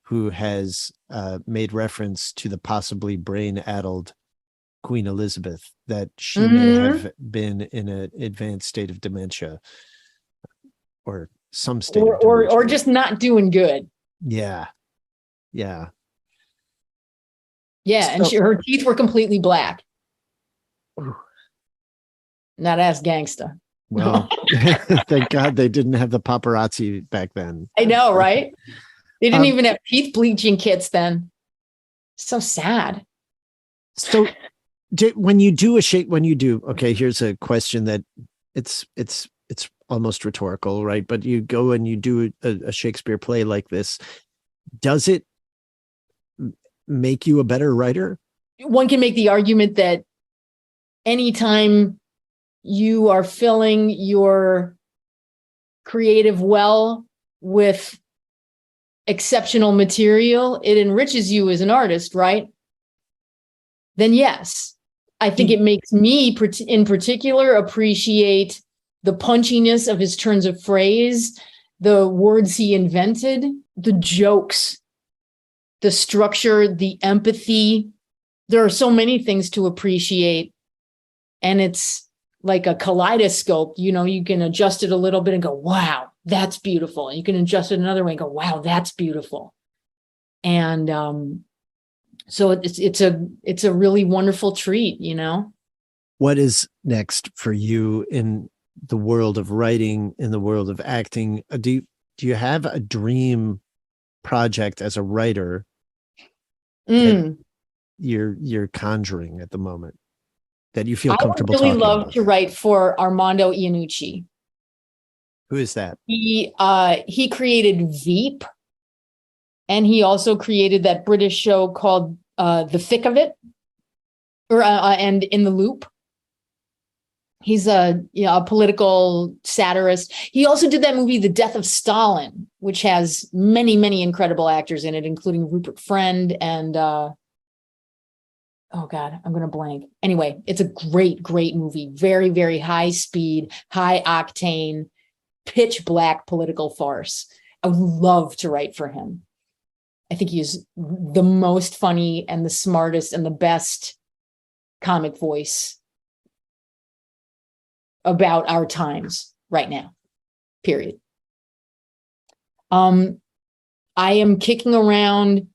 who has made reference to the possibly brain-addled Queen Elizabeth, that she may have been in an advanced state of dementia or some state of dementia.
Or just not doing good.
Yeah.
And her teeth were completely black. Not as gangsta.
Well, thank God they didn't have the paparazzi back then.
I know, right? They didn't even have teeth bleaching kits then. So sad.
So okay, here's a question that it's almost rhetorical, right? But you go and you do a Shakespeare play like this. Does it make you a better writer?
One can make the argument that anytime you are filling your creative well with exceptional material, it enriches you as an artist, right? Then yes, I think it makes me in particular appreciate the punchiness of his turns of phrase, the words he invented, the jokes, the structure, the empathy. There are so many things to appreciate. And it's like a kaleidoscope. You know, you can adjust it a little bit and go, wow, that's beautiful. And you can adjust it another way and go, wow, that's beautiful. And so it's a really wonderful treat, you know.
What is next for you in the world of writing, in the world of acting? Do you have a dream project as a writer that you're conjuring at the moment that you feel comfortable talking about?
I would really love to write for Armando Iannucci.
Who is that?
He created Veep, and he also created that British show called The Thick of It, and In the Loop. He's a political satirist. He also did that movie, The Death of Stalin, which has many, many incredible actors in it, including Rupert Friend and oh God, I'm going to blank. Anyway, it's a great, great movie. Very, very high speed, high octane, pitch black political farce. I would love to write for him. I think he's the most funny and the smartest and the best comic voice about our times right now, period. I am kicking around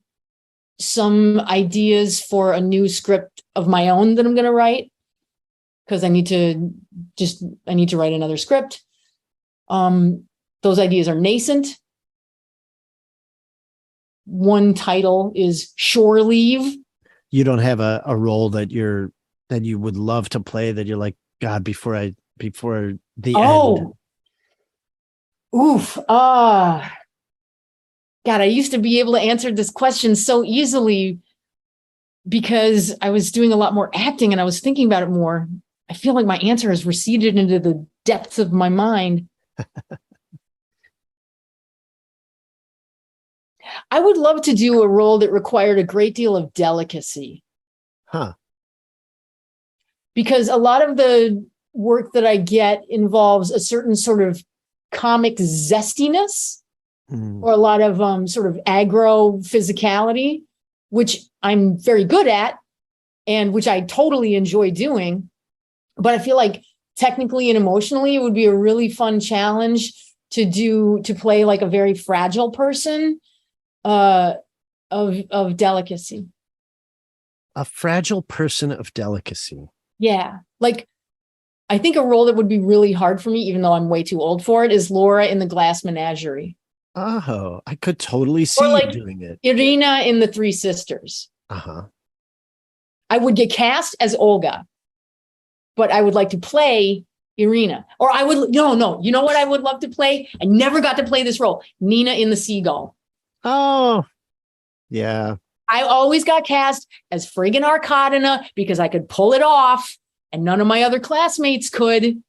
some ideas for a new script of my own that I'm going to write, because I need to write another script. Those ideas are nascent. One title is Shore Leave.
You don't have a role that you would love to play that you're like, God, before the end.
Oof. God, I used to be able to answer this question so easily because I was doing a lot more acting and I was thinking about it more. I feel like my answer has receded into the depths of my mind. I would love to do a role that required a great deal of delicacy.
Huh. Because
a lot of the work that I get involves a certain sort of comic zestiness or a lot of sort of aggro physicality, which I'm very good at and which I totally enjoy doing. But I feel like technically and emotionally, it would be a really fun challenge to play like a very fragile person of delicacy.
A fragile person of delicacy.
Yeah. Like, I think a role that would be really hard for me, even though I'm way too old for it, is Laura in The Glass Menagerie.
Oh, I could totally see
you
doing it.
Irina in The Three Sisters.
Uh-huh.
I would get cast as Olga, but I would like to play Irina. Or I would, no. You know what I would love to play? I never got to play this role. Nina in The Seagull.
Oh, yeah.
I always got cast as friggin' Arkadina because I could pull it off and none of my other classmates could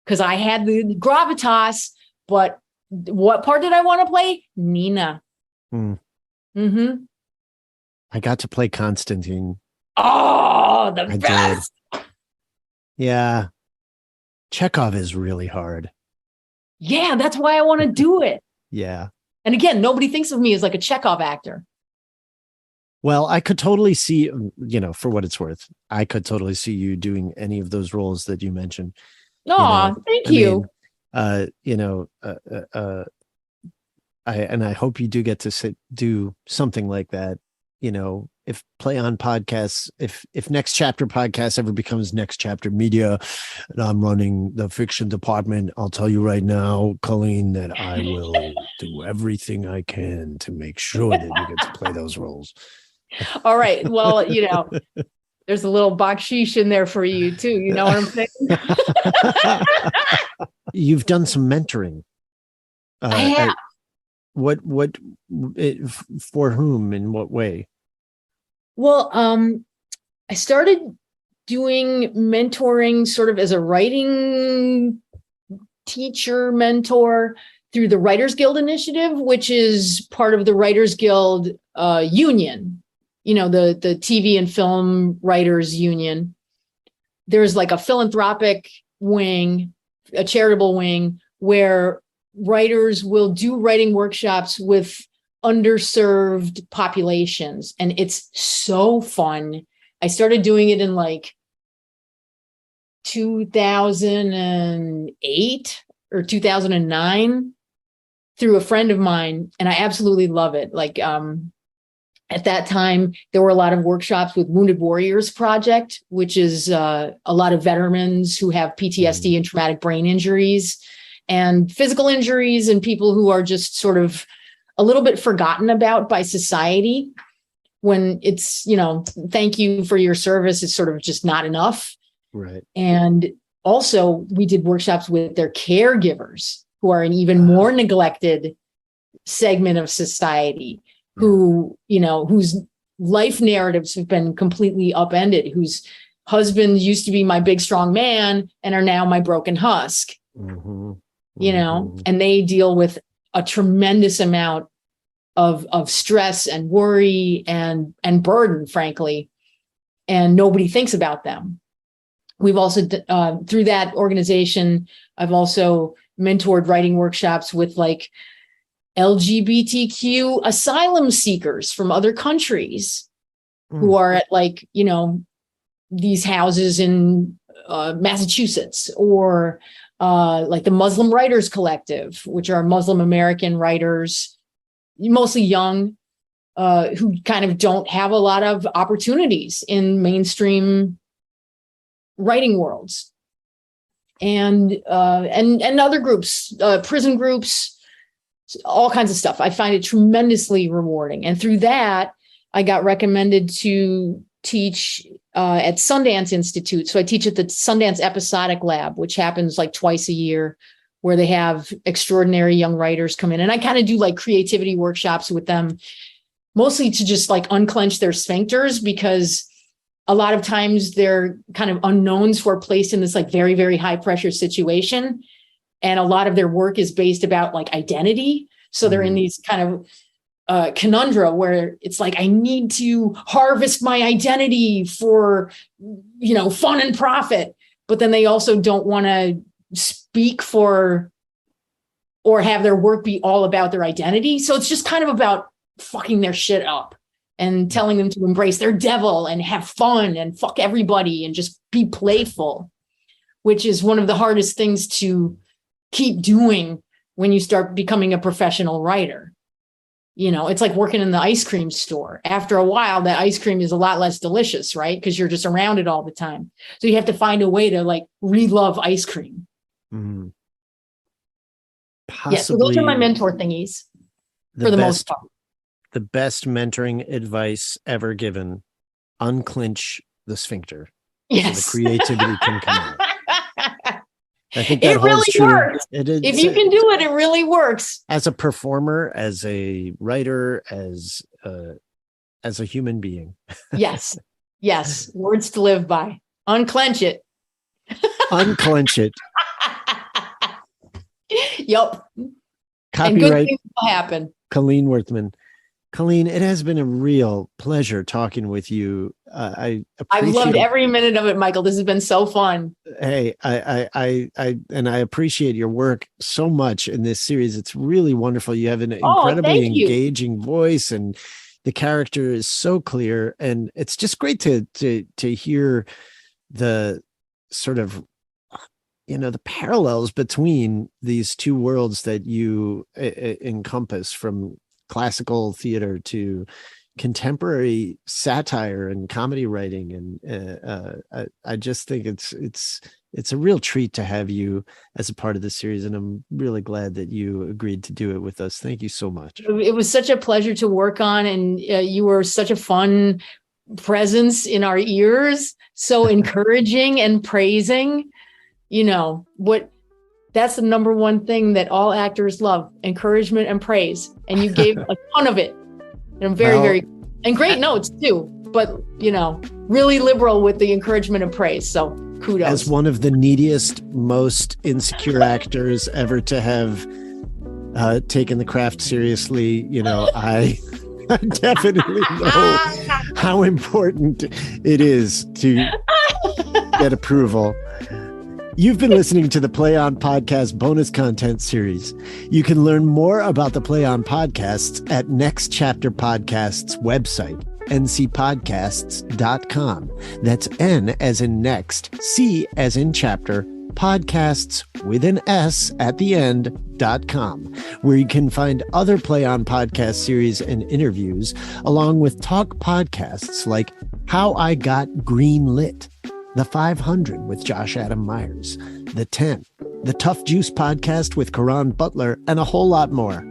because I had the gravitas. But what part did I want to play? Nina. Mm-hmm.
I got to play Constantine.
Oh, the best.
Did. Yeah. Chekhov is really hard.
Yeah, that's why I want to do it.
Yeah.
And again, nobody thinks of me as like a Chekhov actor.
Well, I could totally see, for what it's worth, I could totally see you doing any of those roles that you mentioned.
Oh, thank you.
I hope you do get to do something like that. If Play On Podcasts, if Next Chapter Podcast ever becomes Next Chapter Media, and I'm running the fiction department, I'll tell you right now, Colleen, that I will do everything I can to make sure that you get to play those roles.
All right. Well, there's a little bakshish in there for you too. You know what I'm saying?
You've done some mentoring.
I have.
For whom, in what way?
Well, I started doing mentoring sort of as a writing teacher mentor through the Writers Guild Initiative, which is part of the Writers Guild union, the TV and film writers union. There's like a philanthropic wing, a charitable wing, where writers will do writing workshops with underserved populations. And it's so fun. I started doing it in like 2008 or 2009 through a friend of mine. And I absolutely love it. Like, at that time, there were a lot of workshops with Wounded Warriors Project, which is a lot of veterans who have PTSD and traumatic brain injuries and physical injuries and people who are just sort of a little bit forgotten about by society when it's, thank you for your service. It's sort of just not enough.
Right. And
also we did workshops with their caregivers who are an even more neglected segment of society, who, whose life narratives have been completely upended, whose husbands used to be my big, strong man and are now my broken husk, you know, and they deal with a tremendous amount of stress and worry and burden, frankly, and nobody thinks about them. We've also, through that organization, I've also mentored writing workshops with like LGBTQ asylum seekers from other countries who are at like, you know, these houses in Massachusetts, or like the Muslim Writers Collective, which are Muslim American writers, mostly young, who kind of don't have a lot of opportunities in mainstream writing worlds, and other groups, prison groups, all kinds of stuff. I find it tremendously rewarding. And through that, I got recommended to teach at Sundance Institute. So I teach at the Sundance Episodic Lab, which happens like twice a year, where they have extraordinary young writers come in. And I kind of do like creativity workshops with them, mostly to just like unclench their sphincters, because a lot of times they're kind of unknowns who are placed in this like very, very high pressure situation. And a lot of their work is based about like identity. So they're in these kind of conundra where it's like, I need to harvest my identity for, you know, fun and profit, but then they also don't want to speak for or have their work be all about their identity. So it's just kind of about fucking their shit up and telling them to embrace their devil and have fun and fuck everybody and just be playful, which is one of the hardest things to keep doing when you start becoming a professional writer. You know, it's like working in the ice cream store. After a while, that ice cream is a lot less delicious, right? Because you're just around it all the time. So you have to find a way to like re-love ice cream.
Possibly,
yeah, so those are my mentor thingies for the most part.
The best mentoring advice ever given: unclench the sphincter.
Yes.
So the creativity can come out. I think that
it really
true.
works. If you can do it, it really works.
As a performer, as a writer, as a human being.
Yes. Yes. Words to live by. Unclench it.
Unclench it.
Yep.
Copyright.
And good things will happen.
Colleen Werthmann. Colleen, it has been a real pleasure talking with you. I've
loved every minute of it, Michael. This has been so fun.
Hey, I appreciate your work so much in this series. It's really wonderful. You have an incredibly engaging voice, and the character is so clear. And it's just great to hear the sort of, you know, the parallels between these two worlds that you encompass, from classical theater to contemporary satire and comedy writing. And I just think it's a real treat to have you as a part of the series. And I'm really glad that you agreed to do it with us. Thank you so much.
It was such a pleasure to work on. And you were such a fun presence in our ears. So encouraging and praising, you know, that's the number one thing that all actors love: encouragement and praise. And you gave a ton of it. And I'm very and great notes too, but you know, really liberal with the encouragement and praise. So kudos.
As one of the neediest, most insecure actors ever to have taken the craft seriously, you know, I definitely know how important it is to get approval. You've been listening to the Play On Podcast bonus content series. You can learn more about the Play On Podcasts at Next Chapter Podcasts website, ncpodcasts.com. That's N as in next, C as in chapter, podcasts with an S at the end.com, where you can find other Play On Podcast series and interviews, along with talk podcasts like How I Got Greenlit, The 500 with Josh Adam Myers, The 10, The Tough Juice Podcast with Karan Butler, and a whole lot more.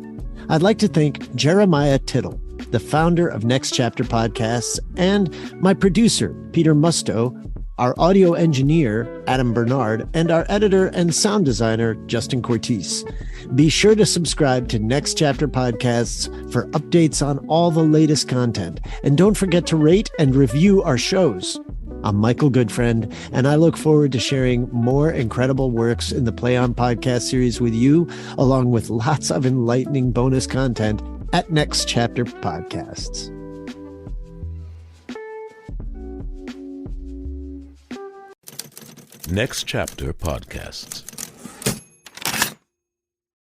I'd like to thank Jeremiah Tittle, the founder of Next Chapter Podcasts, and my producer, Peter Musto, our audio engineer, Adam Bernard, and our editor and sound designer, Justin Cortese. Be sure to subscribe to Next Chapter Podcasts for updates on all the latest content. And don't forget to rate and review our shows I'm Michael Goodfriend, and I look forward to sharing more incredible works in the Play On podcast series with you, along with lots of enlightening bonus content at Next Chapter Podcasts.
Next Chapter Podcasts.